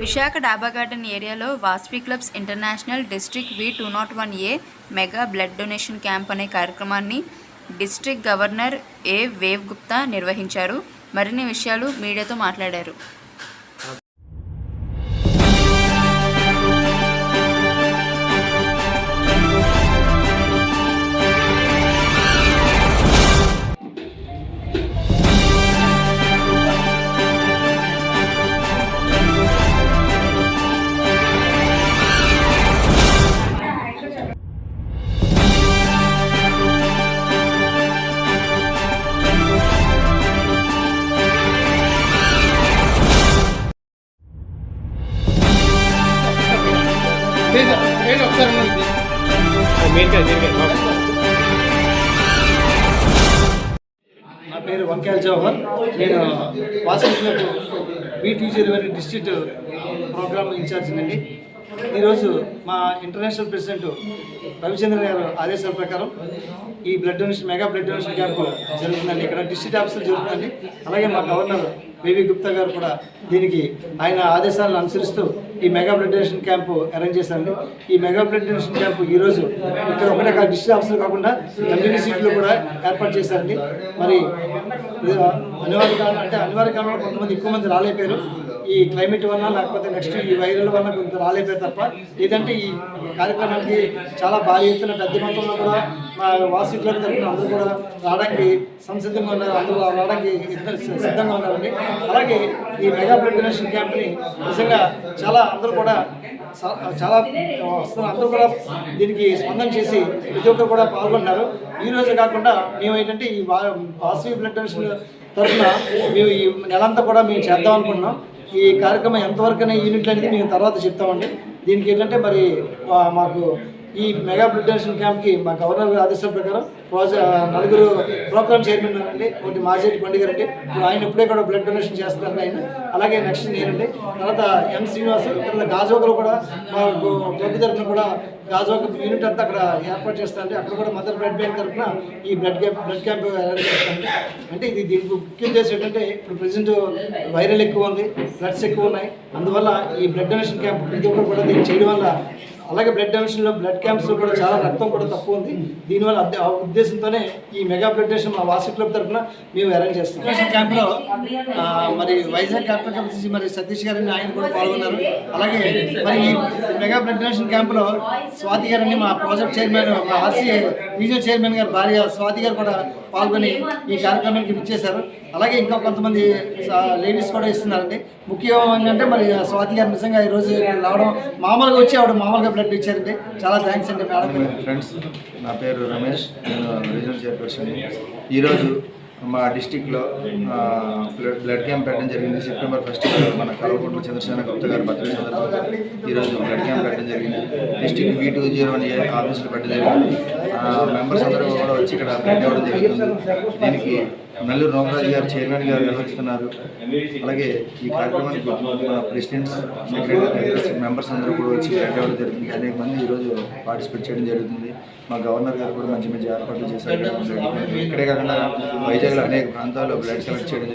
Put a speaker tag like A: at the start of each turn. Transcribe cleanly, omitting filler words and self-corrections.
A: విశాఖ డాబా గార్డెన్ ఏరియాలో Vasvi clubs international district V201A mega blood donation camp అనే కార్యక్రమాన్ని డిస్ట్రిక్ట్ గవర్నర్ ఏ వేవ్ గుప్తా నిర్వహించారు. మరిన్ని విషయాలు మీడియాతో మాట్లాడారు.
B: నా పేరు వంకాయల జవహర్. నేను వాసవికులకు V201 డిస్ట్రిక్ట్ ప్రోగ్రామ్ ఇన్ఛార్జ్ అండి. ఈరోజు మా ఇంటర్నేషనల్ ప్రెసిడెంట్ రవిచంద్ర గారు ఆదేశాల ప్రకారం ఈ blood donation mega blood donation camp జరుగుతుందండి. ఇక్కడ డిస్ట్రిక్ట్ ఆఫీసర్ జరుగుతుందండి. అలాగే మా గవర్నర్ వేవి గుప్తా గారు కూడా దీనికి ఆయన ఆదేశాలను అనుసరిస్తూ ఈ mega blood donation camp arrange చేశారండి. ఈ మెగా బ్లడ్ డొనేషన్ క్యాంపు ఈరోజు ఇక్కడ ఒకటే డిస్ట్రిక్ట్ ఆఫీసర్ కాకుండా కమ్యూనిటీ సీట్లు కూడా ఏర్పాటు చేశారండి. మరి అనివార్య కాలంలో కొంతమంది ఎక్కువ మంది రాలేకపోయారు. ఈ క్లైమేట్ వల్ల లేకపోతే నెక్స్ట్ ఈ వైరల్ వల్ల కొంత రాలేకపోయారు తప్ప, లేదంటే ఈ కార్యక్రమానికి చాలా భారీ ఎత్తున పెద్ద మొత్తంలో కూడా మా వాసవి క్లబ్ తరఫున అందరూ కూడా రావడానికి సంసిద్ధంగా ఉన్నారు. అందరూ రావడానికి సిద్ధంగా ఉన్నారండి. అలాగే ఈ మెగా బ్లడ్ డొనేషన్ క్యాంప్ని నిజంగా అందరూ కూడా వస్తున్నారు. అందరూ కూడా దీనికి స్పందన చేసి ప్రతి ఒక్కరు కూడా పాల్గొంటున్నారు. ఈ రోజు కాకుండా మేము ఏంటంటే ఈ వాసవి బ్లడ్ డొనేషన్ తరఫున మేము ఈ నెలంతా కూడా మేము చేద్దాం అనుకుంటున్నాం. ఈ కార్యక్రమం ఎంతవరకైనా యూనిట్లు అనేది మేము తర్వాత చెప్తామండి. దీనికి ఏంటంటే మరి మాకు ఈ మెగా బ్లడ్ డొనేషన్ క్యాంప్కి మా గవర్నర్ ఆదేశాల ప్రకారం నలుగురు ప్రోగ్రామ్ చైర్మన్ అండి. ఒకటి మాజేటి పండుగ అండి, ఆయన ఇప్పుడే కూడా బ్లడ్ డొనేషన్ చేస్తున్నారు ఆయన. అలాగే నెక్స్ట్ నేనండి. తర్వాత ఎం శ్రీనివాస్, తర్వాత గాజువాకలో కూడా మా క్లబ్ తరఫున కూడా గాజువాక యూనిట్ అంతా అక్కడ ఏర్పాటు చేస్తానండి. అక్కడ కూడా మదర్ బ్లడ్ బ్యాంక్ తరఫున ఈ బ్లడ్ క్యాంప్ అరేంజ్ చేస్తానండి. అంటే దీనికి ముఖ్య ఉద్దేశం ఏంటంటే ఇప్పుడు ప్రజెంట్ వైరల్ ఎక్కువ ఉంది, బ్లడ్స్ ఎక్కువ ఉన్నాయి. అందువల్ల ఈ బ్లడ్ డొనేషన్ క్యాంప్ ప్రతి ఒక్కరు కూడా దీన్ని చేయడం వల్ల, అలాగే బ్లడ్ డొనేషన్లో బ్లడ్ క్యాంప్స్లో కూడా చాలా రక్తం కూడా తక్కువ ఉంది. దీనివల్ల ఉద్దేశంతోనే ఈ మెగా బ్లడ్ డొనేషన్ మా వాసవి క్లబ్ తరఫున మేము అరేంజ్ చేస్తాం. డొనేషన్ క్యాంప్లో మరి వైజాగ్ క్యాపిటల్ కమిటీ మరి సతీష్ గారిని ఆయన కూడా పాల్గొన్నారు. అలాగే మరి ఈ మెగా బ్లడ్ డొనేషన్ క్యాంప్లో స్వాతి గారిని మా ప్రాజెక్ట్ చైర్మన్, మా ఆర్సీ రీజనల్ చైర్మన్ గారు భార్య స్వాతి గారు కూడా పాల్గొని ఈ కార్యక్రమానికి ఇచ్చేశారు. అలాగే ఇంకా కొంతమంది లేడీస్ కూడా ఇస్తున్నారండి. ముఖ్యం ఏంటంటే మరి స్వాతి గారు నిజంగా ఈరోజు రావడం, మామూలుగా వచ్చి ఆవిడ మామూలుగా బ్లడ్ ఇచ్చారండి. చాలా థ్యాంక్స్ అండి మేడం.
C: ఫ్రెండ్స్, నా పేరు రమేష్, నేను రీజనల్ చైర్పర్సన్. ఈరోజు మా డిస్టిక్లో బ్లడ్ క్యాంప్ పెట్టడం జరిగింది. సెప్టెంబర్ 1 మన కల్వకుంట్ల చంద్రశేఖర గుప్తా గారి బర్త్డే సందర్భంగా ఈరోజు బ్లడ్ క్యాంప్ పెట్టడం జరిగింది. డిస్టిక్ V201A ఆఫీసులో పెట్టడం జరిగింది. మెంబర్స్ అందరూ కూడా వచ్చి ఇక్కడ బ్లడ్ ఇవ్వడం జరుగుతుంది. దీనికి నల్లూరు నోకరాజు గారు చైర్మన్ గారు నిర్వహిస్తున్నారు. అలాగే ఈ కార్యక్రమానికి మన ప్రెసిడెంట్స్, సెక్రటరీ, మెంబర్స్ అందరూ కూడా వచ్చి బ్లడ్ ఇవ్వడం జరుగుతుంది. అనేక మంది ఈరోజు పార్టిసిపేట్ చేయడం జరుగుతుంది. మా గవర్నర్ గారు కూడా మంచి మంచి ఏర్పాట్లు చేశారు. ఇక్కడే కాకుండా వైజాగ్లో అనేక ప్రాంతాల్లో బ్లడ్ కలెక్ట్ చేయడం